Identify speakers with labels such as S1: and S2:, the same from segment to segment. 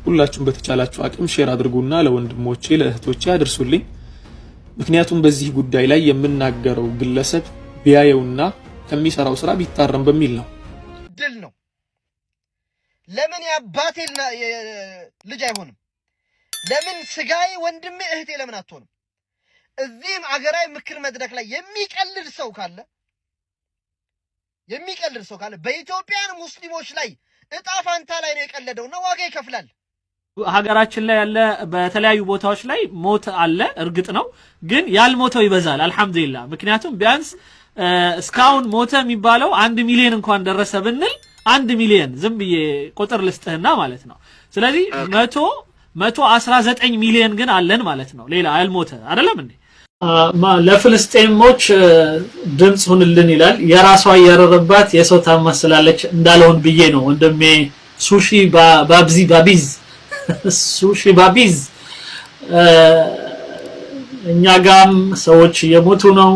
S1: ሁላችሁም በተቻላችሁ አቅም ሼር አድርጉና ለወንድሞቼ ለእህቶቼ አድርሱልኝ። ምክንያቱም በዚህ ጉዳይ ላይ የምናገረው ግለሰብ ቢያየውና ከሚሰራው ስራ ቢታረም በሚል ነው።
S2: ድል ነው። ለምን ያባቴ ልጅ አይሆንም? ለምን ስጋዬ ወንድሜ እህቴ ለምን አትሆንም? እዚህም አገራዊ ምክር መድረክ ላይ የሚቀልድ ሰው ካለ በኢትዮጵያን ሙስሊሞች ላይ እጣ ፋንታ ላይ ነው የቀለደውና ዋጋ ይከፍላል።
S3: ሀገራችን ላይ ያለ በተለያዩ ቦታዎች ላይ ሞት አለ፣ እርግጥ ነው። ግን ያልሞተው ይበዛል አልহামዱሊላህ። ምክንያቱም ቢያንስ እስካሁን ሞተ የሚባለው 1 ሚሊዮን እንኳን ደረሰ ብንል 1 ሚሊዮን ዝም ብዬ ቁጥር ልስጥህና ማለት ነው። ስለዚህ 119 ሚሊዮን ግን አለን ማለት ነው። ሌላ ያልሞተ አይደለም እንዴ? ለፍልስጤሞች ድምጽ ሁንልን ይላል። የራሷ ያረረባት የሰው ታመስላለች እንዳለውን ብዬ ነው ወንድሜ ሱሺ ባቢዝ እኛ ጋም ሰዎች የሞቱ ነው።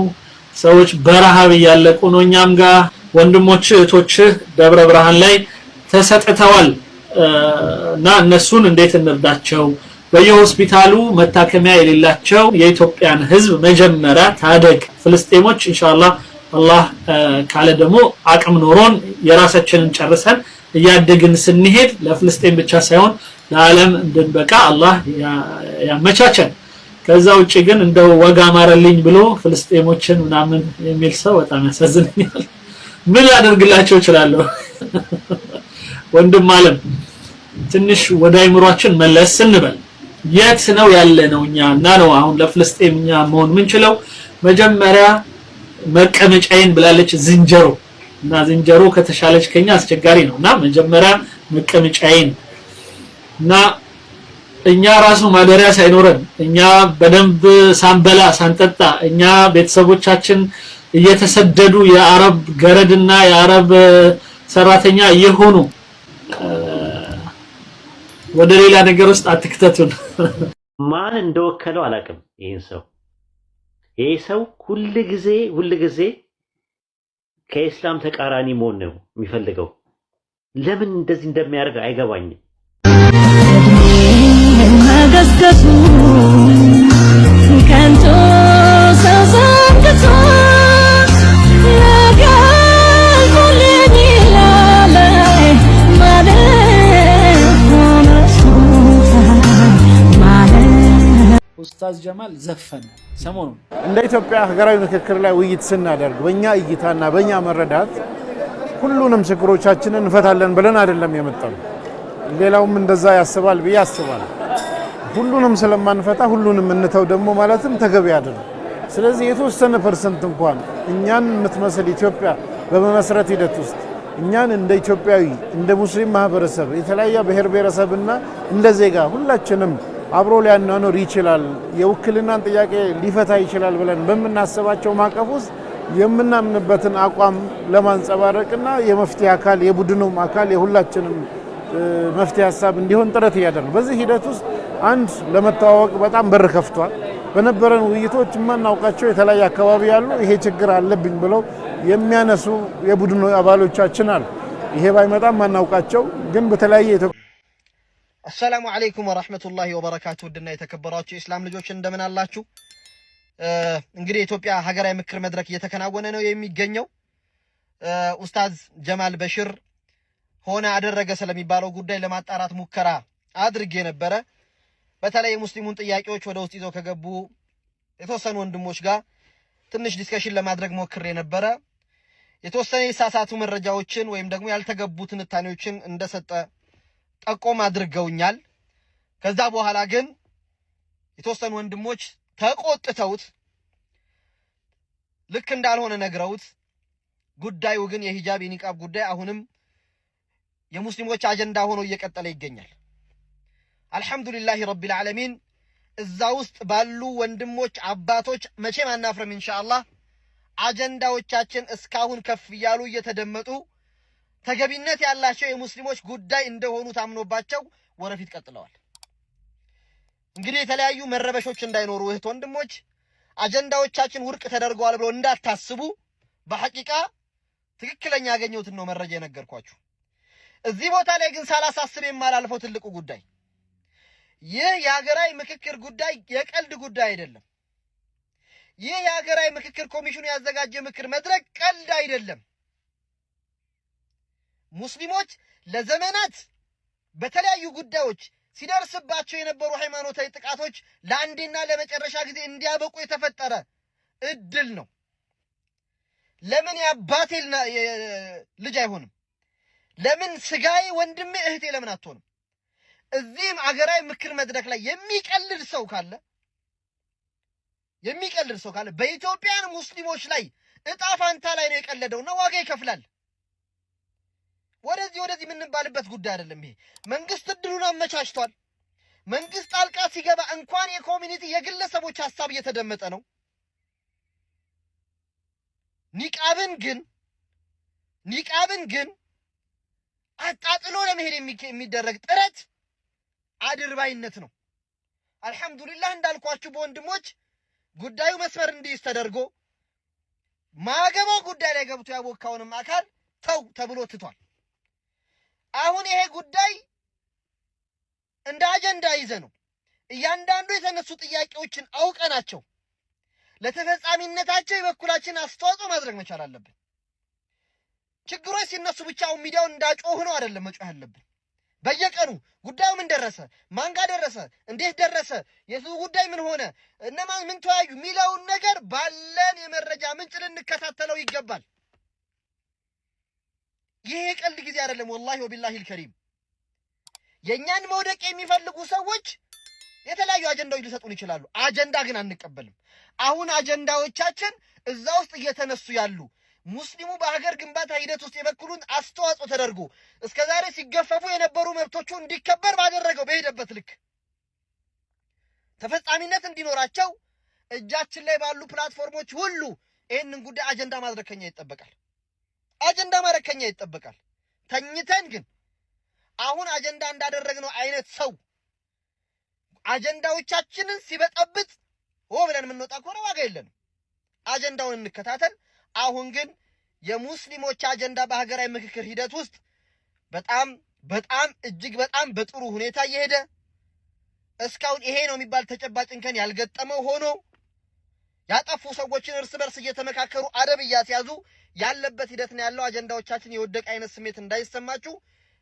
S3: ሰዎች በረሃብ ያለቁ ነው። እኛም ጋር ወንድሞች እህቶች ደብረ ብርሃን ላይ ተሰጥተዋል እና እነሱን እንዴት እንርዳቸው? በየሆስፒታሉ መታከሚያ የሌላቸው የኢትዮጵያን ህዝብ መጀመሪያ ታደግ። ፍልስጤሞች ኢንሻአላህ አላህ ካለ ደግሞ አቅም ኖሮን የራሳችንን ጨርሰን እያደግን ስንሄድ ለፍልስጤም ብቻ ሳይሆን ለዓለም እንድንበቃ አላህ ያመቻቸን። ከዛ ውጪ ግን እንደው ወጋ ማረልኝ ብሎ ፍልስጤሞችን ምናምን የሚል ሰው በጣም ያሳዝነኛል። ምን ያደርግላቸው ይችላል? ወንድም ዓለም ትንሽ ወደ አይምሯችን መለስ እንበል። የት ነው ያለነው እኛ? እና ነው አሁን ለፍልስጤምኛ መሆን ምንችለው? መጀመሪያ መቀመጫዬን ብላለች ዝንጀሮ፣ እና ዝንጀሮ ከተሻለች ከኛ አስቸጋሪ ነውና መጀመሪያ መቀመጫዬን እና እኛ ራሱ ማደሪያ ሳይኖረን እኛ በደንብ ሳንበላ ሳንጠጣ እኛ ቤተሰቦቻችን እየተሰደዱ የአረብ ገረድና የአረብ ሰራተኛ እየሆኑ ወደ ሌላ ነገር ውስጥ አትክተቱን።
S4: ማን እንደወከለው አላውቅም። ይሄ ሰው ሁሉ ጊዜ ከኢስላም ተቃራኒ መሆን ነው የሚፈልገው። ለምን እንደዚህ እንደሚያደርግ አይገባኝም።
S3: ኡስታዝ ጀማል ዘፈነ ሰሞኑን
S5: እንደ ኢትዮጵያ ሀገራዊ ምክክር ላይ ውይይት ስናደርግ በእኛ እይታና በእኛ መረዳት ሁሉንም ችግሮቻችንን እንፈታለን ብለን አይደለም የመጣነው። ሌላውም እንደዛ ያስባል ብዬ አስባለሁ። ሁሉንም ስለማንፈታ ሁሉንም እንተው ደግሞ ማለትም ተገቢ አይደለም። ስለዚህ የተወሰነ ፐርሰንት እንኳን እኛን የምትመስል ኢትዮጵያ በመመስረት ሂደት ውስጥ እኛን እንደ ኢትዮጵያዊ እንደ ሙስሊም ማህበረሰብ የተለያየ ብሔር ብሔረሰብና እንደ ዜጋ ሁላችንም አብሮ ሊያናኖር ይችላል፣ የውክልናን ጥያቄ ሊፈታ ይችላል ብለን በመናሰባቸው ማቀፍ ውስጥ የምናምንበትን አቋም ለማንጸባረቅና የመፍትሄ አካል የቡድኑም አካል የሁላችንም መፍትሄ ሐሳብ እንዲሆን ጥረት ያደርጋል። በዚህ ሂደት ውስጥ አንድ ለመተዋወቅ በጣም በር ከፍቷል። በነበረን ውይይቶች ማናውቃቸው የተለያየ አካባቢ ያሉ ይሄ ችግር አለብኝ ብለው የሚያነሱ የቡድኑ አባሎቻችን አሉ። ይሄ ባይመጣም ማናውቃቸው ግን በተለያየ
S2: አሰላሙ አለይኩም ወራህመቱላሂ ወበረካቱ። ድና የተከበራችሁ ኢስላም ልጆች እንደምን አላችሁ? እንግዲህ ኢትዮጵያ ሀገራዊ ምክር መድረክ እየተከናወነ ነው የሚገኘው። ኡስታዝ ጀማል በሽር ሆነ አደረገ ስለሚባለው ጉዳይ ለማጣራት ሙከራ አድርጌ ነበረ። በተለይ የሙስሊሙን ጥያቄዎች ወደ ውስጥ ይዘው ከገቡ የተወሰኑ ወንድሞች ጋር ትንሽ ዲስከሽን ለማድረግ ሞክሬ ነበረ። የተወሰነ የሳሳቱ መረጃዎችን ወይም ደግሞ ያልተገቡ ትንታኔዎችን እንደሰጠ ጠቆም አድርገውኛል። ከዛ በኋላ ግን የተወሰኑ ወንድሞች ተቆጥተውት ልክ እንዳልሆነ ነግረውት ጉዳዩ ግን የሂጃብ የኒቃብ ጉዳይ አሁንም የሙስሊሞች አጀንዳ ሆኖ እየቀጠለ ይገኛል። አልহামዱሊላሂ ረቢል ዓለሚን እዛ ውስጥ ባሉ ወንድሞች አባቶች መቼም አናፍረም ኢንሻአላህ። አጀንዳዎቻችን እስካሁን ከፍ ያሉ እየተደመጡ ተገቢነት ያላቸው የሙስሊሞች ጉዳይ እንደሆኑ ታምኖባቸው ወረፊት ቀጥለዋል። እንግዲህ የተለያዩ መረበሾች እንዳይኖሩ እህት ወንድሞች አጀንዳዎቻችን ውርቅ ተደርገዋል ብለው እንዳታስቡ በሐቂቃ ትክክለኛ ያገኘሁትን ነው መረጃ የነገርኳችሁ። እዚህ ቦታ ላይ ግን ሳላሳስብ የማላልፈው ትልቁ ጉዳይ ይህ የሀገራዊ ምክክር ጉዳይ የቀልድ ጉዳይ አይደለም። ይህ የሀገራዊ ምክክር ኮሚሽኑ ያዘጋጀ ምክር መድረክ ቀልድ አይደለም። ሙስሊሞች ለዘመናት በተለያዩ ጉዳዮች ሲደርስባቸው የነበሩ ሃይማኖታዊ ጥቃቶች ለአንዴና ለመጨረሻ ጊዜ እንዲያበቁ የተፈጠረ እድል ነው። ለምን ያባቴ ልጅ አይሆንም? ለምን ስጋዬ ወንድሜ እህቴ ለምን አትሆንም? እዚህም አገራዊ ምክር መድረክ ላይ የሚቀልድ ሰው ካለ በኢትዮጵያን ሙስሊሞች ላይ እጣ ፋንታ ላይ ነው የቀለደውና ዋጋ ይከፍላል። ወደዚህ የምንባልበት ጉዳይ አይደለም። ይሄ መንግስት እድሉን አመቻችቷል። መንግስት ጣልቃ ሲገባ እንኳን የኮሚኒቲ የግለሰቦች ሐሳብ እየተደመጠ ነው። ኒቃብን ግን አጣጥሎ ለመሄድ የሚደረግ ጥረት አድርባይነት ነው። አልহামዱሊላህ እንዳልኳችሁ በወንድሞች ጉዳዩ መስመር እንዲይዝ ተደርጎ ማገባው ጉዳይ ላይ ገብቶ ያቦካውንም አካል ተው ተብሎ ትቷል። አሁን ይሄ ጉዳይ እንደ አጀንዳ ይዘ ነው እያንዳንዱ የተነሱ ጥያቄዎችን አውቀናቸው ለተፈጻሚነታቸው የበኩላችን አስተዋጽኦ ማድረግ መቻል አለብን። ችግሮች ሲነሱ ብቻው ሚዲያውን እንዳጮህ ነው አይደለም መጮህ ያለብን። በየቀኑ ጉዳዩ ምን ደረሰ፣ ማን ጋር ደረሰ፣ እንዴት ደረሰ፣ የሱ ጉዳይ ምን ሆነ፣ እነማን ምን ተወያዩ ሚላውን ነገር ባለን የመረጃ ምንጭ ልንከታተለው ይገባል። ይሄ ቀልድ ጊዜ አይደለም። ወላሂ ወቢላሂል ከሪም የኛን መውደቅ የሚፈልጉ ሰዎች የተለያዩ አጀንዳዎች ሊሰጡን ይችላሉ። አጀንዳ ግን አንቀበልም። አሁን አጀንዳዎቻችን እዛ ውስጥ እየተነሱ ያሉ ሙስሊሙ በሀገር ግንባታ ሂደት ውስጥ የበኩሉን አስተዋጽኦ ተደርጎ እስከዛሬ ሲገፈፉ የነበሩ መብቶቹ እንዲከበር ባደረገው በሄደበት ልክ ተፈጻሚነት እንዲኖራቸው እጃችን ላይ ባሉ ፕላትፎርሞች ሁሉ ይህንን ጉዳይ አጀንዳ ማድረግ ከኛ ይጠበቃል። ተኝተን ግን አሁን አጀንዳ እንዳደረግነው አይነት ሰው አጀንዳዎቻችንን ሲበጠብጥ ብለን የምንወጣ ከሆነ ዋጋ የለንም። አጀንዳውን እንከታተል። አሁን ግን የሙስሊሞች አጀንዳ በሀገራዊ ምክክር ሂደት ውስጥ በጣም እጅግ በጣም በጥሩ ሁኔታ እየሄደ እስካሁን ይሄ ነው የሚባል ተጨባጭ እንከን ያልገጠመው ሆኖ ያጠፉ ሰዎችን እርስ በርስ እየተመካከሩ አደብ እያስያዙ ያለበት ሂደት ነው ያለው። አጀንዳዎቻችን የወደቀ አይነት ስሜት እንዳይሰማችሁ።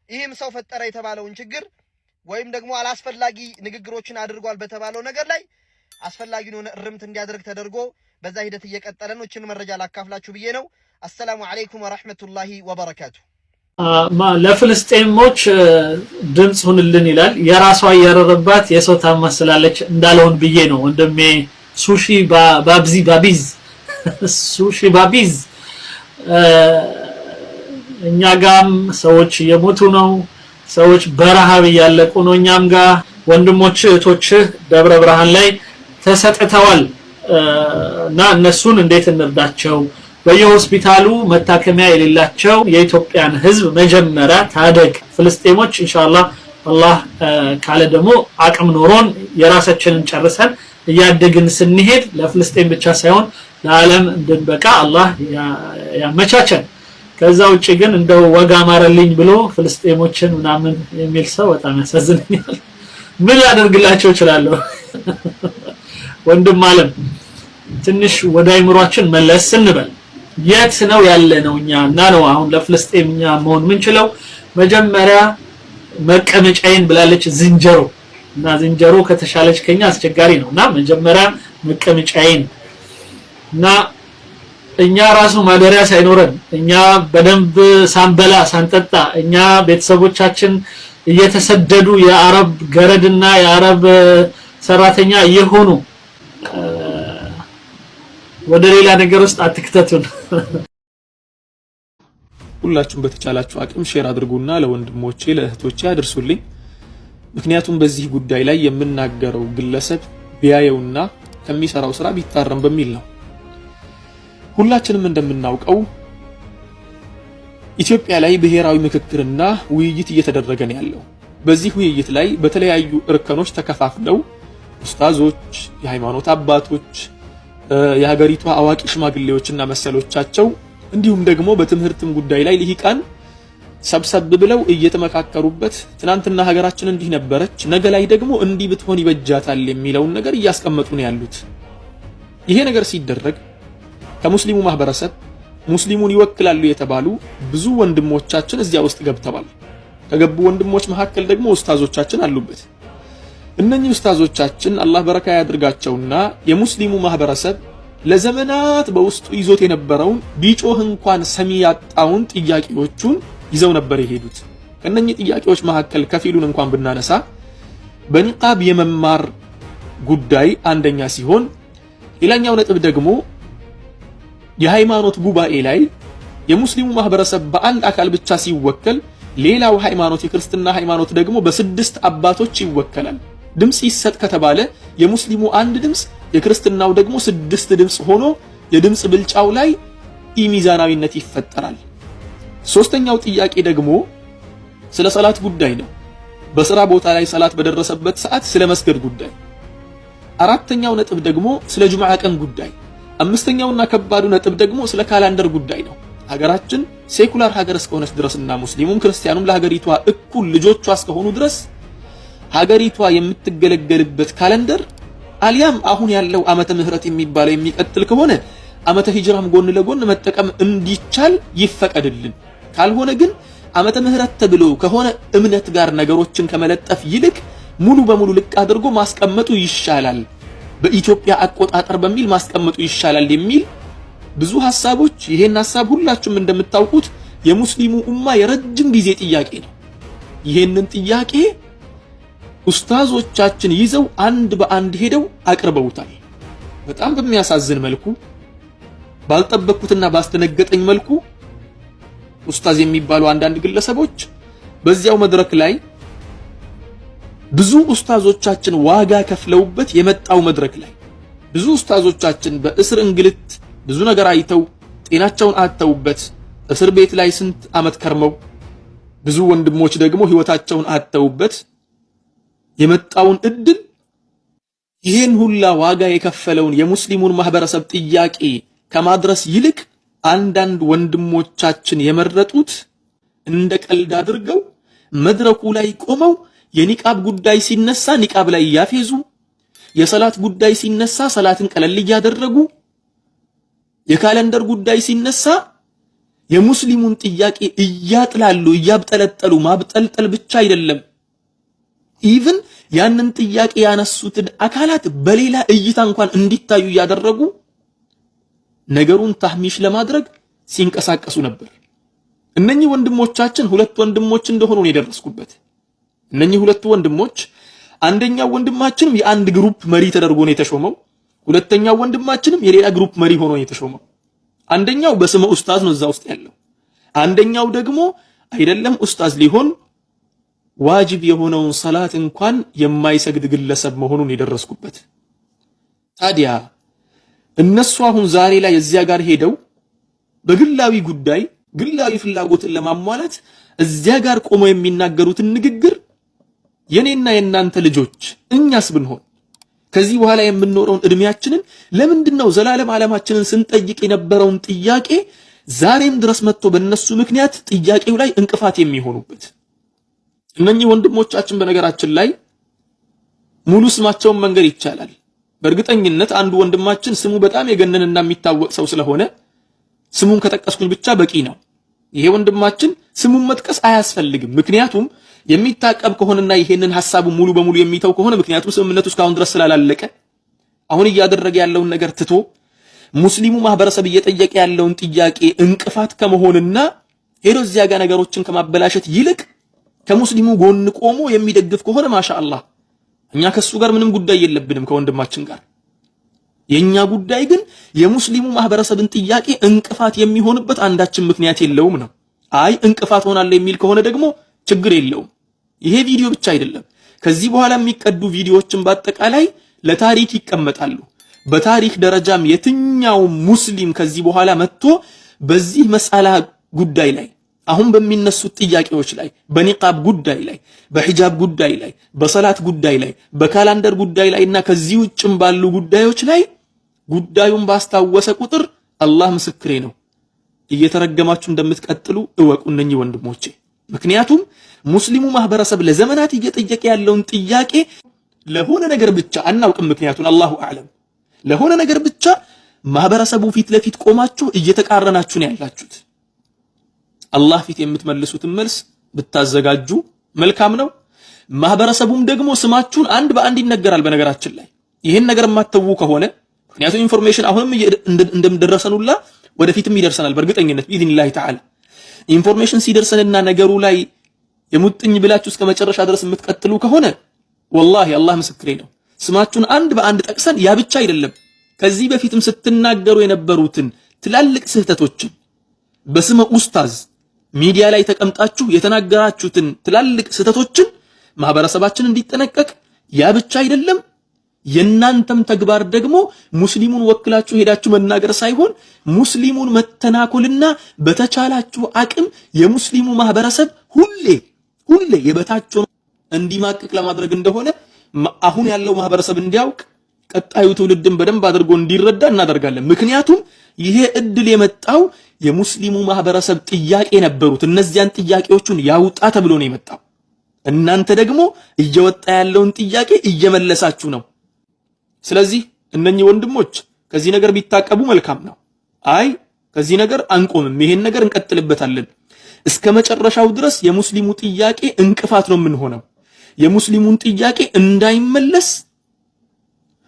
S2: ይህም ሰው ፈጠረ የተባለውን ችግር ወይም ደግሞ አላስፈላጊ ንግግሮችን አድርጓል በተባለው ነገር ላይ አስፈላጊውን ሆነ እርምት እንዲያደርግ ተደርጎ በዛ ሂደት እየቀጠለ ነው። እቺን መረጃ ላካፍላችሁ ብዬ ነው። አሰላሙ አለይኩም ወራህመቱላሂ ወበረካቱ።
S3: ለፍልስጤሞች ድምጽ ሁንልን ይላል። የራሷ ያረረባት የሰው ታማስላለች እንዳለውን ብዬ ነው ወንድሜ ሱሺ ባቢዝ እኛ ጋም ሰዎች እየሞቱ ነው። ሰዎች በረሃብ ያለቁ ነው። እኛም ጋር ወንድሞች እህቶች ደብረ ብርሃን ላይ ተሰጥተዋል እና እነሱን እንዴት እንርዳቸው? በየሆስፒታሉ መታከሚያ የሌላቸው የኢትዮጵያን ህዝብ መጀመሪያ ታደግ። ፍልስጤሞች ኢንሻአላህ አላህ ካለ ደግሞ አቅም ኖሮን የራሳችንን ጨርሰን እያደግን ስንሄድ ለፍልስጤም ብቻ ሳይሆን ለዓለም እንድንበቃ አላህ ያመቻቸን። ከዛ ውጪ ግን እንደው ወጋ ማረልኝ ብሎ ፍልስጤሞችን ምናምን የሚል ሰው በጣም ያሳዝነኛል። ምን ያደርግላቸው ይችላል? ወንድም ዓለም ትንሽ ወደ አይምሮአችን መለስ እንበል። የት ነው ያለነው እኛ? እና ነው አሁን ለፍልስጤምኛ መሆን ምንችለው? መጀመሪያ መቀመጫዬን ብላለች ዝንጀሮ እና ዝንጀሮ ከተሻለች ከኛ አስቸጋሪ ነውና መጀመሪያ መቀመጫዬን እና እኛ ራሱ ማደሪያ ሳይኖረን እኛ በደንብ ሳንበላ ሳንጠጣ እኛ ቤተሰቦቻችን እየተሰደዱ የአረብ ገረድና የአረብ ሰራተኛ የሆኑ ወደ ሌላ ነገር ውስጥ አትክተቱን።
S1: ሁላችሁም በተቻላችሁ አቅም ሼር አድርጉና ለወንድሞቼ ለእህቶቼ አድርሱልኝ። ምክንያቱም በዚህ ጉዳይ ላይ የምናገረው ግለሰብ ቢያየውና ከሚሰራው ስራ ቢታረም በሚል ነው። ሁላችንም እንደምናውቀው ኢትዮጵያ ላይ ብሔራዊ ምክክርና ውይይት እየተደረገ ነው ያለው። በዚህ ውይይት ላይ በተለያዩ እርከኖች ተከፋፍለው ኡስታዞች፣ የሃይማኖት አባቶች፣ የሀገሪቷ አዋቂ ሽማግሌዎችና መሰሎቻቸው እንዲሁም ደግሞ በትምህርትም ጉዳይ ላይ ልሂቃን ሰብሰብ ብለው እየተመካከሩበት ትናንትና ሀገራችን እንዲህ ነበረች፣ ነገ ላይ ደግሞ እንዲህ ብትሆን ይበጃታል የሚለውን ነገር እያስቀመጡ ነው ያሉት። ይሄ ነገር ሲደረግ ከሙስሊሙ ማህበረሰብ ሙስሊሙን ይወክላሉ የተባሉ ብዙ ወንድሞቻችን እዚያ ውስጥ ገብተዋል። ከገቡ ወንድሞች መካከል ደግሞ ኡስታዞቻችን አሉበት። እነኚህ ኡስታዞቻችን አላህ በረካ ያድርጋቸውና የሙስሊሙ ማህበረሰብ ለዘመናት በውስጡ ይዞት የነበረውን ቢጮህ እንኳን ሰሚ ያጣውን ጥያቄዎቹን ይዘው ነበር የሄዱት። ከነኚህ ጥያቄዎች መካከል ከፊሉን እንኳን ብናነሳ በኒቃብ የመማር ጉዳይ አንደኛ ሲሆን፣ ሌላኛው ነጥብ ደግሞ የሃይማኖት ጉባኤ ላይ የሙስሊሙ ማህበረሰብ በአንድ አካል ብቻ ሲወከል፣ ሌላው ሃይማኖት የክርስትና ሃይማኖት ደግሞ በስድስት አባቶች ይወከላል። ድምጽ ይሰጥ ከተባለ የሙስሊሙ አንድ ድምጽ የክርስትናው ደግሞ ስድስት ድምጽ ሆኖ የድምጽ ብልጫው ላይ ኢሚዛናዊነት ይፈጠራል። ሶስተኛው ጥያቄ ደግሞ ስለ ሰላት ጉዳይ ነው። በስራ ቦታ ላይ ሰላት በደረሰበት ሰዓት ስለ መስገድ ጉዳይ። አራተኛው ነጥብ ደግሞ ስለ ጁምዓ ቀን ጉዳይ። አምስተኛውና ከባዱ ነጥብ ደግሞ ስለ ካላንደር ጉዳይ ነው። ሀገራችን ሴኩላር ሀገር እስከሆነች ድረስና ሙስሊሙም ክርስቲያኑም ለሀገሪቷ እኩል ልጆቿ እስከሆኑ ድረስ ሀገሪቷ የምትገለገልበት ካላንደር አሊያም አሁን ያለው ዓመተ ምህረት የሚባለው የሚቀጥል ከሆነ ዓመተ ሂጅራም ጎን ለጎን መጠቀም እንዲቻል ይፈቀድልን። ካልሆነ ግን ዓመተ ምህረት ተብሎ ከሆነ እምነት ጋር ነገሮችን ከመለጠፍ ይልቅ ሙሉ በሙሉ ልቅ አድርጎ ማስቀመጡ ይሻላል፣ በኢትዮጵያ አቆጣጠር በሚል ማስቀመጡ ይሻላል የሚል ብዙ ሐሳቦች። ይሄን ሐሳብ ሁላችሁም እንደምታውቁት የሙስሊሙ ኡማ የረጅም ጊዜ ጥያቄ ነው። ይሄንን ጥያቄ ኡስታዞቻችን ይዘው አንድ በአንድ ሄደው አቅርበውታል። በጣም በሚያሳዝን መልኩ፣ ባልጠበቅኩትና ባስተነገጠኝ መልኩ ኡስታዝ የሚባሉ አንዳንድ ግለሰቦች በዚያው መድረክ ላይ ብዙ ኡስታዞቻችን ዋጋ ከፍለውበት የመጣው መድረክ ላይ ብዙ ኡስታዞቻችን በእስር እንግልት ብዙ ነገር አይተው ጤናቸውን አጥተውበት እስር ቤት ላይ ስንት ዓመት ከርመው ብዙ ወንድሞች ደግሞ ህይወታቸውን አጥተውበት የመጣውን እድል ይሄን ሁላ ዋጋ የከፈለውን የሙስሊሙን ማህበረሰብ ጥያቄ ከማድረስ ይልቅ አንዳንድ ወንድሞቻችን የመረጡት እንደ ቀልድ አድርገው መድረኩ ላይ ቆመው የኒቃብ ጉዳይ ሲነሳ ኒቃብ ላይ ያፌዙ፣ የሰላት ጉዳይ ሲነሳ ሰላትን ቀለል እያደረጉ፣ የካለንደር ጉዳይ ሲነሳ የሙስሊሙን ጥያቄ እያጥላሉ እያብጠለጠሉ ማብጠልጠል ብቻ አይደለም፣ ኢቭን ያንን ጥያቄ ያነሱትን አካላት በሌላ እይታ እንኳን እንዲታዩ እያደረጉ ነገሩን ታህሚሽ ለማድረግ ሲንቀሳቀሱ ነበር። እነኚህ ወንድሞቻችን ሁለት ወንድሞች እንደሆኑ ነው የደረስኩበት። እነኚህ ሁለት ወንድሞች አንደኛው ወንድማችንም የአንድ ግሩፕ መሪ ተደርጎ ነው የተሾመው፣ ሁለተኛው ወንድማችንም የሌላ ግሩፕ መሪ ሆኖ ነው የተሾመው። አንደኛው በስመ ኡስታዝ ነው እዛ ውስጥ ያለው፣ አንደኛው ደግሞ አይደለም ኡስታዝ ሊሆን ዋጅብ የሆነውን ሰላት እንኳን የማይሰግድ ግለሰብ መሆኑን የደረስኩበት። ታዲያ እነሱ አሁን ዛሬ ላይ እዚያ ጋር ሄደው በግላዊ ጉዳይ ግላዊ ፍላጎትን ለማሟላት እዚያ ጋር ቆመው የሚናገሩትን ንግግር የኔና የናንተ ልጆች እኛስ ብንሆን ከዚህ በኋላ የምንኖረውን እድሜያችንን ለምንድነው ዘላለም ዓለማችንን ስንጠይቅ የነበረውን ጥያቄ ዛሬም ድረስ መጥቶ በእነሱ ምክንያት ጥያቄው ላይ እንቅፋት የሚሆኑበት? እነኚህ ወንድሞቻችን በነገራችን ላይ ሙሉ ስማቸውን መንገር ይቻላል። በእርግጠኝነት አንዱ ወንድማችን ስሙ በጣም የገነንና የሚታወቅ ሰው ስለሆነ ስሙን ከጠቀስኩኝ ብቻ በቂ ነው። ይሄ ወንድማችን ስሙን መጥቀስ አያስፈልግም። ምክንያቱም የሚታቀብ ከሆነና ይሄንን ሐሳቡ ሙሉ በሙሉ የሚተው ከሆነ ምክንያቱም ስምምነቱ እስካሁን ድረስ ስላላለቀ አሁን እያደረገ ያለውን ነገር ትቶ ሙስሊሙ ማህበረሰብ እየጠየቀ ያለውን ጥያቄ እንቅፋት ከመሆንና ሄዶ እዚያ ጋር ነገሮችን ከማበላሸት ይልቅ ከሙስሊሙ ጎን ቆሞ የሚደግፍ ከሆነ ማሻአላህ እኛ ከሱ ጋር ምንም ጉዳይ የለብንም ከወንድማችን ጋር። የኛ ጉዳይ ግን የሙስሊሙ ማህበረሰብን ጥያቄ እንቅፋት የሚሆንበት አንዳችን ምክንያት የለውም ነው። አይ እንቅፋት ሆናለሁ የሚል ከሆነ ደግሞ ችግር የለውም። ይሄ ቪዲዮ ብቻ አይደለም፣ ከዚህ በኋላ የሚቀዱ ቪዲዮዎችን በአጠቃላይ ለታሪክ ይቀመጣሉ። በታሪክ ደረጃም የትኛው ሙስሊም ከዚህ በኋላ መጥቶ በዚህ መስአላ ጉዳይ ላይ አሁን በሚነሱት ጥያቄዎች ላይ በኒቃብ ጉዳይ ላይ በሂጃብ ጉዳይ ላይ በሰላት ጉዳይ ላይ በካላንደር ጉዳይ ላይና ከዚህ ውጭም ባሉ ጉዳዮች ላይ ጉዳዩን ባስታወሰ ቁጥር አላህ ምስክሬ ነው እየተረገማችሁ እንደምትቀጥሉ እወቁ። እነኚህ ወንድሞቼ ምክንያቱም ሙስሊሙ ማህበረሰብ ለዘመናት እየጠየቀ ያለውን ጥያቄ ለሆነ ነገር ብቻ አናውቅም፣ ምክንያቱም አላሁ አዕለም ለሆነ ነገር ብቻ ማህበረሰቡ ፊት ለፊት ቆማችሁ እየተቃረናችሁ ነው ያላችሁት። አላህ ፊት የምትመልሱትን መልስ ብታዘጋጁ መልካም ነው። ማህበረሰቡም ደግሞ ስማችሁን አንድ በአንድ ይነገራል። በነገራችን ላይ ይሄን ነገር የማትተዉ ከሆነ ምክንያቱም ኢንፎርሜሽን አሁንም እንደምደረሰኑላ ወደፊትም ይደርሰናል በእርግጠኝነት ቢኢዝኒላህ ተዓላ። ኢንፎርሜሽን ሲደርሰንና ነገሩ ላይ የሙጥኝ ብላችሁ እስከ መጨረሻ ድረስ የምትቀጥሉ ከሆነ ወላሂ አላህ ምስክሬ ነው ስማችሁን አንድ በአንድ ጠቅሰን ያ ብቻ አይደለም ከዚህ በፊትም ስትናገሩ የነበሩትን ትላልቅ ስህተቶችን በስመ ኡስታዝ ሚዲያ ላይ ተቀምጣችሁ የተናገራችሁትን ትላልቅ ስህተቶችን ማህበረሰባችን እንዲጠነቀቅ ያ ብቻ አይደለም የናንተም ተግባር ደግሞ ሙስሊሙን ወክላችሁ ሄዳችሁ መናገር ሳይሆን ሙስሊሙን መተናኮልና በተቻላችሁ አቅም የሙስሊሙ ማህበረሰብ ሁሌ የበታቸው እንዲማቅቅ ለማድረግ እንደሆነ አሁን ያለው ማህበረሰብ እንዲያውቅ ቀጣዩ ትውልድን በደንብ አድርጎ እንዲረዳ እናደርጋለን። ምክንያቱም ይሄ እድል የመጣው የሙስሊሙ ማህበረሰብ ጥያቄ ነበሩት። እነዚያን ጥያቄዎቹን ያውጣ ተብሎ ነው የመጣው። እናንተ ደግሞ እየወጣ ያለውን ጥያቄ እየመለሳችሁ ነው። ስለዚህ እነኚህ ወንድሞች ከዚህ ነገር ቢታቀቡ መልካም ነው። አይ ከዚህ ነገር አንቆምም፣ ይሄን ነገር እንቀጥልበታለን እስከ መጨረሻው ድረስ የሙስሊሙ ጥያቄ እንቅፋት ነው የምንሆነው። የሙስሊሙን ጥያቄ እንዳይመለስ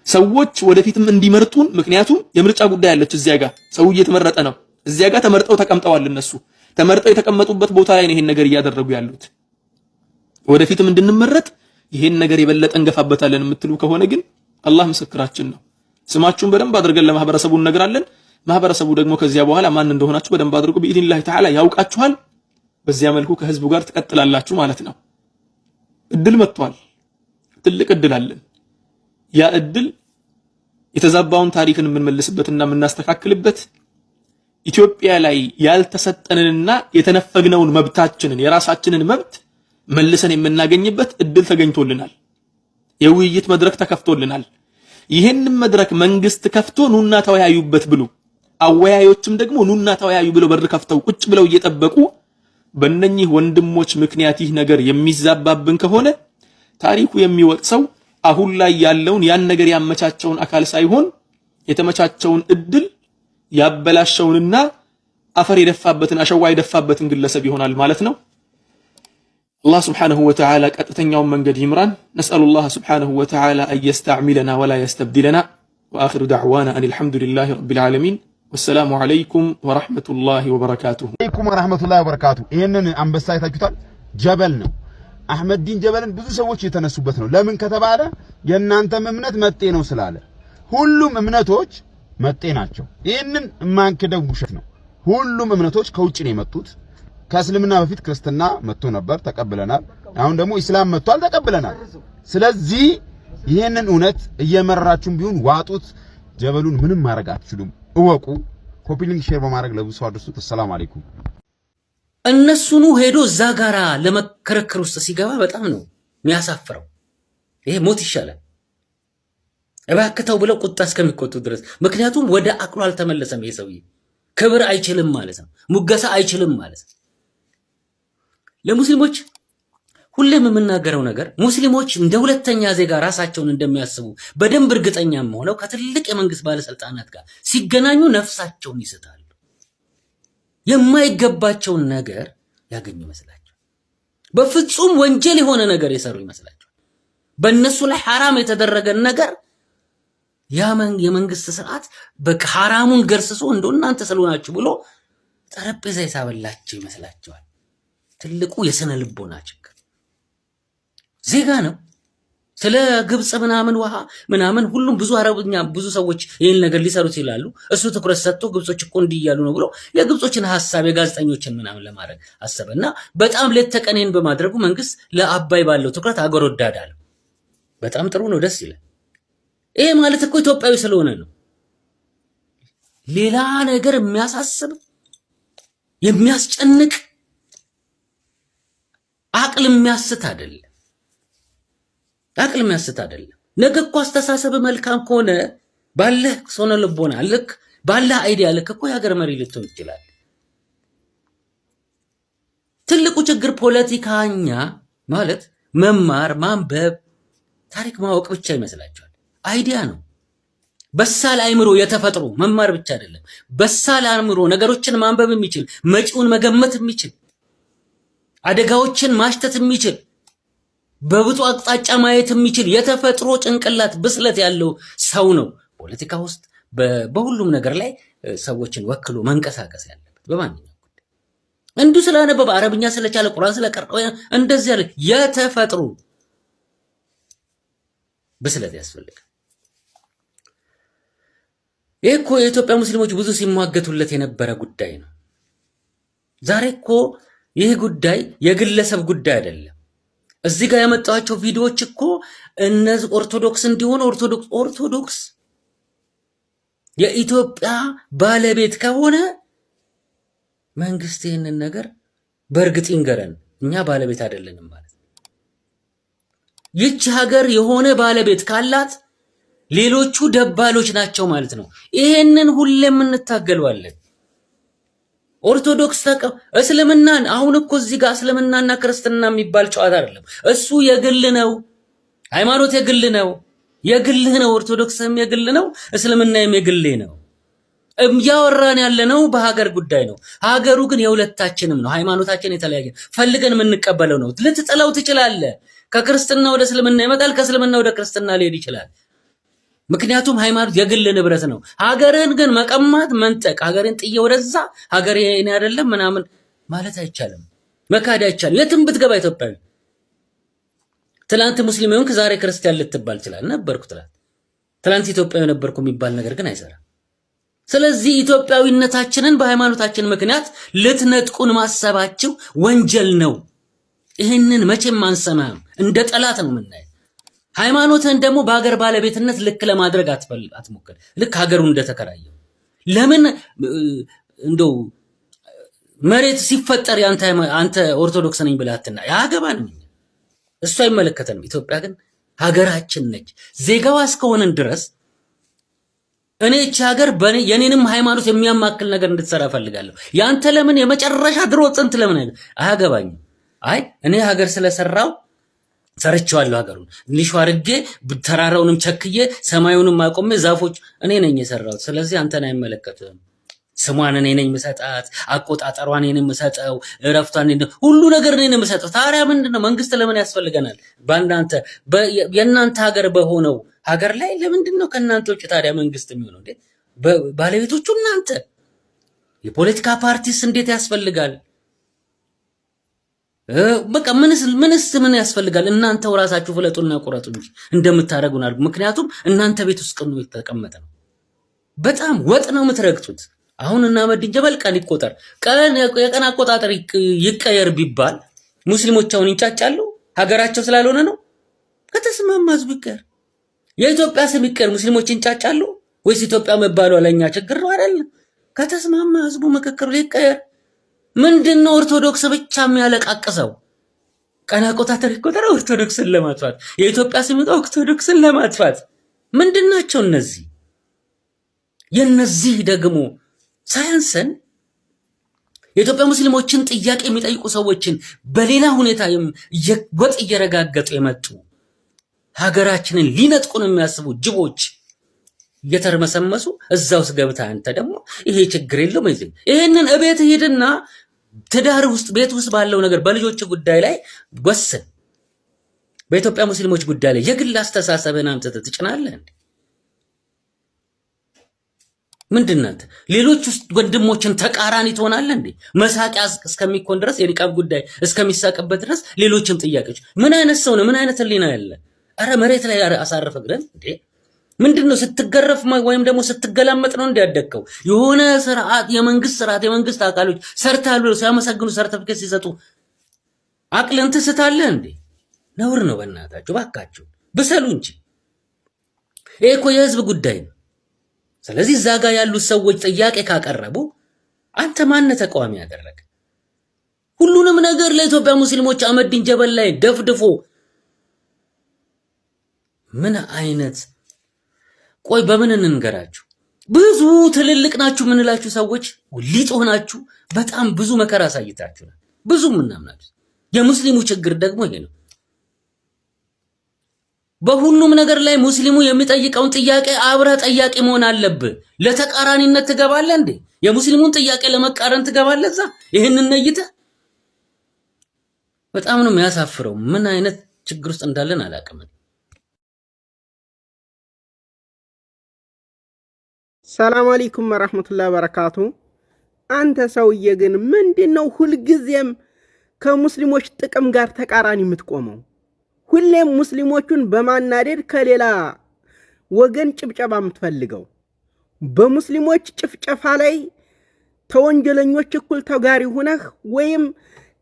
S1: ሰዎች ወደፊትም እንዲመርጡን፣ ምክንያቱም የምርጫ ጉዳይ አለች። እዚያ ጋር ሰው እየተመረጠ ነው። እዚያ ጋር ተመርጠው ተቀምጠዋል። እነሱ ተመርጠው የተቀመጡበት ቦታ ላይ ነው ይሄን ነገር እያደረጉ ያሉት። ወደፊትም እንድንመረጥ ይሄን ነገር የበለጠ እንገፋበታለን የምትሉ ከሆነ ግን አላህ ምስክራችን ነው። ስማችሁን በደንብ አድርገን ለማህበረሰቡ እነግራለን። ማህበረሰቡ ደግሞ ከዚያ በኋላ ማን እንደሆናችሁ በደንብ አድርጎ በኢዝኒላህ ተዓላ ያውቃችኋል። በዚያ መልኩ ከህዝቡ ጋር ትቀጥላላችሁ ማለት ነው። እድል መጥቷል። ትልቅ እድል አለን። ያ እድል የተዛባውን ታሪክን የምንመልስበትና የምናስተካክልበት ኢትዮጵያ ላይ ያልተሰጠንንና የተነፈግነውን መብታችንን የራሳችንን መብት መልሰን የምናገኝበት እድል ተገኝቶልናል። የውይይት መድረክ ተከፍቶልናል። ይሄንን መድረክ መንግስት ከፍቶ ኑና ተወያዩበት ብሎ አወያዮችም ደግሞ ኑና ተወያዩ ብለው በር ከፍተው ቁጭ ብለው እየጠበቁ በእነኚህ ወንድሞች ምክንያት ይህ ነገር የሚዛባብን ከሆነ ታሪኩ የሚወቅሰው አሁን ላይ ያለውን ያን ነገር ያመቻቸውን አካል ሳይሆን የተመቻቸውን እድል ያበላሸውንና አፈር የደፋበትን አሸዋ የደፋበትን ግለሰብ ይሆናል ማለት ነው። الله سبحانه وتعالى قطتኛውን መንገድ ይምራን። نسأل الله سبحانه وتعالى أن يستعملنا ولا يستبدلنا وآخر دعوانا أن الحمد لله رب العالمين والسلام عليكم ورحمة الله وبركاته.
S6: عليكم ورحمة الله وبركاته. ይሄንን አንበሳ አይታችሁታል? ጀበል ነው። አህመድ ዲን ጀበልን ብዙ ሰዎች የተነሱበት ነው። ለምን ከተባለ የእናንተም እምነት መጤ ነው ስላለ። ሁሉም እምነቶች መጤ ናቸው። ይሄንን ማንከደው ውሸት ነው። ሁሉም እምነቶች ከውጭ ነው የመጡት። ከእስልምና በፊት ክርስትና መጥቶ ነበር፣ ተቀብለናል። አሁን ደግሞ ኢስላም መጥቷል፣ ተቀብለናል። ስለዚህ ይሄንን እውነት እየመራችሁም ቢሆን ዋጡት። ጀበሉን ምንም ማድረግ አትችሉም። እወቁ። ኮፒ ሊንክ ሼር በማድረግ ለብዙ ሰው አድርሱት። ሰላም አለይኩም።
S7: እነሱኑ ሄዶ እዛ ጋራ ለመከረከር ውስጥ ሲገባ በጣም ነው የሚያሳፍረው። ይሄ ሞት ይሻላል እባክተው ብለው ቁጣ እስከሚቆጡ ድረስ። ምክንያቱም ወደ አቅሉ አልተመለሰም። ይሄ ሰውዬ ክብር አይችልም ማለት ነው፣ ሙገሳ አይችልም ማለት ነው። ለሙስሊሞች ሁሌም የምናገረው ነገር ሙስሊሞች እንደ ሁለተኛ ዜጋ ራሳቸውን እንደሚያስቡ በደንብ እርግጠኛም ሆነው ከትልቅ የመንግስት ባለስልጣናት ጋር ሲገናኙ ነፍሳቸውን ይስታሉ። የማይገባቸውን ነገር ያገኙ ይመስላቸው፣ በፍጹም ወንጀል የሆነ ነገር የሰሩ ይመስላቸው። በእነሱ ላይ ሐራም የተደረገ ነገር የመንግስት ስርዓት በሐራሙን ገርስሶ እንደው እናንተ ስለሆናችሁ ብሎ ጠረጴዛ ይሳበላቸው ይመስላቸዋል። ትልቁ የስነ ልቦና ችግር ዜጋ ነው። ስለ ግብጽ ምናምን ውሃ ምናምን ሁሉም ብዙ አረብኛ ብዙ ሰዎች ይሄን ነገር ሊሰሩት ይላሉ። እሱ ትኩረት ሰጥቶ ግብጾች እኮ እንዲያሉ ነው ብሎ የግብጾችን ሐሳብ የጋዜጠኞችን ምናምን ለማድረግ አሰበና በጣም ሌት ተቀኔን በማድረጉ መንግስት ለአባይ ባለው ትኩረት አገር ወዳድ አለ። በጣም ጥሩ ነው፣ ደስ ይላል። ይሄ ማለት እኮ ኢትዮጵያዊ ስለሆነ ነው። ሌላ ነገር የሚያሳስብ የሚያስጨንቅ አቅል የሚያስት አይደለም። አቅል የሚያስት አይደለም። ነገ እኮ አስተሳሰብ መልካም ከሆነ ባለህ ሶነ ልቦና ልክ ባለህ አይዲያ ልክ እኮ የሀገር መሪ ልትሆን ይችላል። ትልቁ ችግር ፖለቲካኛ ማለት መማር ማንበብ ታሪክ ማወቅ ብቻ ይመስላችኋል። አይዲያ ነው። በሳል አይምሮ የተፈጥሮ መማር ብቻ አይደለም። በሳል አእምሮ ነገሮችን ማንበብ የሚችል መጪውን መገመት የሚችል አደጋዎችን ማሽተት የሚችል በብዙ አቅጣጫ ማየት የሚችል የተፈጥሮ ጭንቅላት ብስለት ያለው ሰው ነው ፖለቲካ ውስጥ በሁሉም ነገር ላይ ሰዎችን ወክሎ መንቀሳቀስ ያለበት። በማንኛውም ጉዳይ እንዱ ስላነበበ አረብኛ ስለቻለ ቁርአን ስለቀረው እንደዚህ ያለ የተፈጥሮ ብስለት ያስፈልጋል። ይሄ እኮ የኢትዮጵያ ሙስሊሞች ብዙ ሲሟገቱለት የነበረ ጉዳይ ነው። ዛሬ እኮ ይህ ጉዳይ የግለሰብ ጉዳይ አይደለም። እዚህ ጋር ያመጣቸው ቪዲዮዎች እኮ እነዚህ ኦርቶዶክስ እንዲሆኑ ኦርቶዶክስ የኢትዮጵያ ባለቤት ከሆነ መንግስት ይህንን ነገር በእርግጥ ይንገረን፣ እኛ ባለቤት አይደለንም ማለት ነው። ይህች ሀገር የሆነ ባለቤት ካላት ሌሎቹ ደባሎች ናቸው ማለት ነው። ይሄንን ሁሌም እንታገለዋለን። ኦርቶዶክስ እስልምናን አሁን እኮ እዚህ ጋር እስልምናና ክርስትና የሚባል ጨዋታ አይደለም። እሱ የግል ነው። ሃይማኖት የግል ነው። የግልህ ነው። ኦርቶዶክስም የግል ነው። እስልምናም የግሌ ነው። እያወራን ያለነው በሀገር ጉዳይ ነው። ሀገሩ ግን የሁለታችንም ነው። ሃይማኖታችን የተለያየ ፈልገን የምንቀበለው ነው። ልትጥለው ትችላለህ። ከክርስትና ወደ እስልምና ይመጣል። ከእስልምና ወደ ክርስትና ሊሄድ ይችላል። ምክንያቱም ሃይማኖት የግል ንብረት ነው። ሀገርን ግን መቀማት መንጠቅ፣ ሀገርን ጥዬ ወደዛ ሀገር የኔ አይደለም ምናምን ማለት አይቻልም። መካድ አይቻልም። የትም ብትገባ ኢትዮጵያዊ ትላንት ሙስሊም ሆንክ ዛሬ ክርስቲያን ልትባል ይችላል። ነበርኩ ትላንት ኢትዮጵያዊ ነበርኩ የሚባል ነገር ግን አይሰራም። ስለዚህ ኢትዮጵያዊነታችንን በሃይማኖታችን ምክንያት ልትነጥቁን ማሰባችሁ ወንጀል ነው። ይህንን መቼም አንሰማም። እንደ ጠላት ነው የምናየው። ሃይማኖትን ደግሞ በሀገር ባለቤትነት ልክ ለማድረግ አትሞክር። ልክ ሀገሩ እንደተከራየው ለምን እንደው መሬት ሲፈጠር አንተ ኦርቶዶክስ ነኝ ብለህ አትና ያገባንም እሱ አይመለከተንም። ኢትዮጵያ ግን ሀገራችን ነች። ዜጋዋ እስከሆነን ድረስ እኔ እቺ ሀገር የኔንም ሃይማኖት የሚያማክል ነገር እንድትሰራ ፈልጋለሁ። ያንተ ለምን የመጨረሻ ድሮ ጥንት ለምን አያገባኝም። አይ እኔ ሀገር ስለሰራው ሰርቻለሁ። ሀገሩን ሊሹ አድርጌ ተራራውንም ቸክዬ ሰማዩንም አቆሜ ዛፎች እኔ ነኝ የሰራሁት። ስለዚህ አንተን አይመለከትም። ስሟን እኔ ነኝ የምሰጣት፣ አቆጣጠሯን እኔ ነኝ የምሰጠው፣ እረፍቷን ሁሉ ነገር እኔ ነኝ የምሰጠው። ታዲያ ምንድነው መንግስት ለምን ያስፈልገናል? በእናንተ የእናንተ ሀገር በሆነው ሀገር ላይ ለምንድነው ከእናንተ ውጭ ታዲያ መንግስት የሚሆነው? እንዴ ባለቤቶቹ እናንተ። የፖለቲካ ፓርቲስ እንዴት ያስፈልጋል? በቃ ምን ያስፈልጋል? እናንተው ራሳችሁ ፍለጡና ቁረጡ እንጂ እንደምታረጉን አድርጉ። ምክንያቱም እናንተ ቤት ውስጥ ነው የተቀመጠ ነው። በጣም ወጥ ነው የምትረግጡት። አሁን እና መድን ጀበል ቀን ይቆጠር የቀን አቆጣጠር ይቀየር ቢባል ሙስሊሞች አሁን ይንጫጫሉ። ሀገራቸው ስላልሆነ ነው። ከተስማማ ህዝቡ ይቀየር፣ የኢትዮጵያ ስም ይቀየር። ሙስሊሞች ይንጫጫሉ ወይስ ኢትዮጵያ መባሏ ለኛ ችግር ነው አይደል? ከተስማማ ህዝቡ ምክክር ይቀየር። ምንድነው ኦርቶዶክስ ብቻ የሚያለቃቅሰው? ቀን አቆጣጠር ይቆጠር ኦርቶዶክስን ለማጥፋት፣ የኢትዮጵያ ስም ኦርቶዶክስን ለማጥፋት። ምንድናቸው እነዚህ? የነዚህ ደግሞ ሳያንሰን የኢትዮጵያ ሙስሊሞችን ጥያቄ የሚጠይቁ ሰዎችን በሌላ ሁኔታ ወጥ እየረጋገጡ የመጡ ሀገራችንን ሊነጥቁን የሚያስቡ ጅቦች እየተርመሰመሱ እዛ ውስጥ ገብታ አንተ ደግሞ ይሄ ችግር የለውም ይሄንን እቤት ሄድና ትዳር ውስጥ ቤት ውስጥ ባለው ነገር በልጆች ጉዳይ ላይ ወስን። በኢትዮጵያ ሙስሊሞች ጉዳይ ላይ የግል አስተሳሰብህን አምጥተህ ትጭናለህ እንዴ? ምንድነው ሌሎች ውስጥ ወንድሞችን ተቃራኒ ትሆናለህ እንዴ? መሳቂያ እስከሚኮን ድረስ የኒቃብ ጉዳይ እስከሚሳቅበት ድረስ ሌሎችም ጥያቄዎች። ምን አይነት ሰው ነው? ምን አይነት ህሊና ያለ? አረ መሬት ላይ አሳረፈ ግረን እንዴ? ምንድነው ስትገረፍ ወይም ደግሞ ስትገላመጥ ነው እንዲያደከው? የሆነ ስርዓት የመንግስት አካሎች ሰርታሉ ሲያመሰግኑ ሰርተፊኬት ሲሰጡ አቅልን ትስታለህ እንዴ? ነውር ነው። በእናታችሁ ባካችሁ ብሰሉ እንጂ ይሄ እኮ የህዝብ ጉዳይ ነው። ስለዚህ እዛ ጋር ያሉት ሰዎች ጥያቄ ካቀረቡ አንተ ማን ተቃዋሚ ያደረገ? ሁሉንም ነገር ለኢትዮጵያ ሙስሊሞች አመድን ጀበል ላይ ደፍድፎ ምን አይነት ቆይ በምን እንንገራችሁ? ብዙ ትልልቅ ናችሁ ምንላችሁ ሰዎች ሊጥ ሆናችሁ በጣም ብዙ መከራ አሳይታችሁናል። ብዙ ምናምናችሁ የሙስሊሙ ችግር ደግሞ ይሄ ነው። በሁሉም ነገር ላይ ሙስሊሙ የሚጠይቀውን ጥያቄ አብረ ጠያቂ መሆን አለብህ። ለተቃራኒነት ትገባለህ እንዴ? የሙስሊሙን ጥያቄ ለመቃረን ትገባለህ እዛ? ይሄንን ነይተህ በጣም ነው የሚያሳፍረው። ምን አይነት ችግር ውስጥ እንዳለን አላውቅም።
S8: ሰላም አለይኩም ወራህመቱላሂ ወበረካቱ። አንተ ሰውዬ ግን ምንድነው ሁልጊዜም ከሙስሊሞች ጥቅም ጋር ተቃራኒ የምትቆመው? ሁሌም ሙስሊሞቹን በማናደድ ከሌላ ወገን ጭብጨባ የምትፈልገው? በሙስሊሞች ጭፍጨፋ ላይ ተወንጀለኞች እኩል ተጋሪ ሆነህ ወይም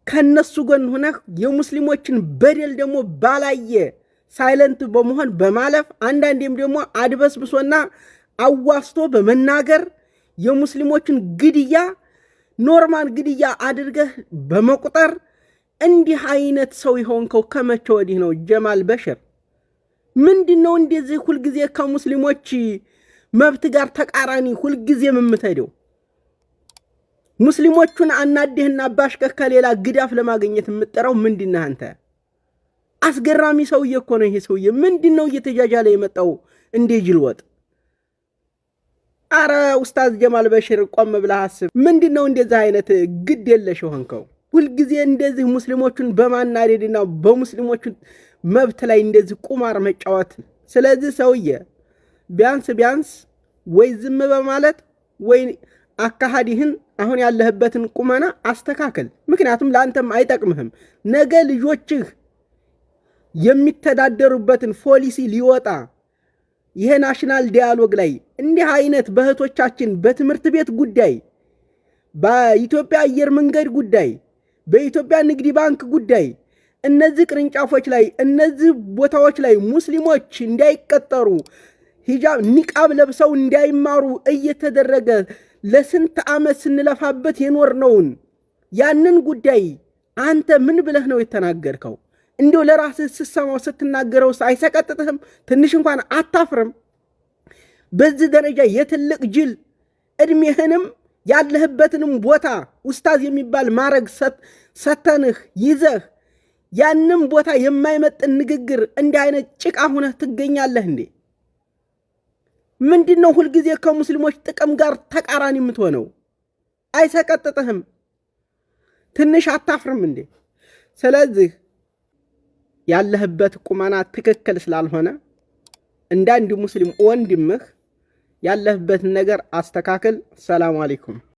S8: ከነሱ ጎን ሆነህ የሙስሊሞችን በደል ደግሞ ባላየ ሳይለንት በመሆን በማለፍ አንዳንዴም ደግሞ አድበስብሶና አዋስቶ በመናገር የሙስሊሞችን ግድያ ኖርማል ግድያ አድርገህ በመቁጠር እንዲህ አይነት ሰው ይሆንከው ከመቼ ወዲህ ነው ጀማል በሽር? ምንድነው እንደዚህ ሁልጊዜ ከሙስሊሞች መብት ጋር ተቃራኒ ሁልጊዜ የምትሄደው? ሙስሊሞቹን አናደህና ባሽከህ ከሌላ ግዳፍ ለማግኘት የምትጠራው ምንድነህ አንተ? አስገራሚ ሰውዬ እኮ ነው ይሄ ሰውዬ። ምንድነው እየተጃጃለ የመጣው እንደ ጅልወጥ? አረ ኡስታዝ ጀማል በሽር ቆም ብለህ አስብ። ምንድነው እንደዚህ አይነት ግድ የለሽ ሆንከው? ሁልጊዜ እንደዚህ ሙስሊሞቹን በማናደድና በሙስሊሞቹ መብት ላይ እንደዚህ ቁማር መጫወት። ስለዚህ ሰውዬ ቢያንስ ወይ ዝም በማለት ወይ አካሃዲህን አሁን ያለህበትን ቁመና አስተካከል። ምክንያቱም ለአንተም አይጠቅምህም። ነገ ልጆችህ የሚተዳደሩበትን ፖሊሲ ሊወጣ ይሄ ናሽናል ዲያሎግ ላይ እንዲህ አይነት በእህቶቻችን በትምህርት ቤት ጉዳይ፣ በኢትዮጵያ አየር መንገድ ጉዳይ፣ በኢትዮጵያ ንግድ ባንክ ጉዳይ እነዚህ ቅርንጫፎች ላይ እነዚህ ቦታዎች ላይ ሙስሊሞች እንዳይቀጠሩ ሂጃብ ኒቃብ ለብሰው እንዳይማሩ እየተደረገ ለስንት ዓመት ስንለፋበት የኖርነውን ያንን ጉዳይ አንተ ምን ብለህ ነው የተናገርከው? እንዲሁ ለራስህ ስትሰማው ስትናገረው አይሰቀጥጥህም? ትንሽ እንኳን አታፍርም? በዚህ ደረጃ የትልቅ ጅል እድሜህንም ያለህበትንም ቦታ ኡስታዝ የሚባል ማረግ ሰተንህ ይዘህ ያንም ቦታ የማይመጥን ንግግር እንዲህ አይነት ጭቃ ሆነህ ትገኛለህ እንዴ? ምንድነው ሁልጊዜ ከሙስሊሞች ጥቅም ጋር ተቃራኒ የምትሆነው? አይሰቀጥጥህም? ትንሽ አታፍርም እንዴ? ስለዚህ ያለህበት ቁመና ትክክል ስላልሆነ እንዳንድ ሙስሊም ወንድምህ ያለህበትን ነገር አስተካክል። ሰላም አለይኩም።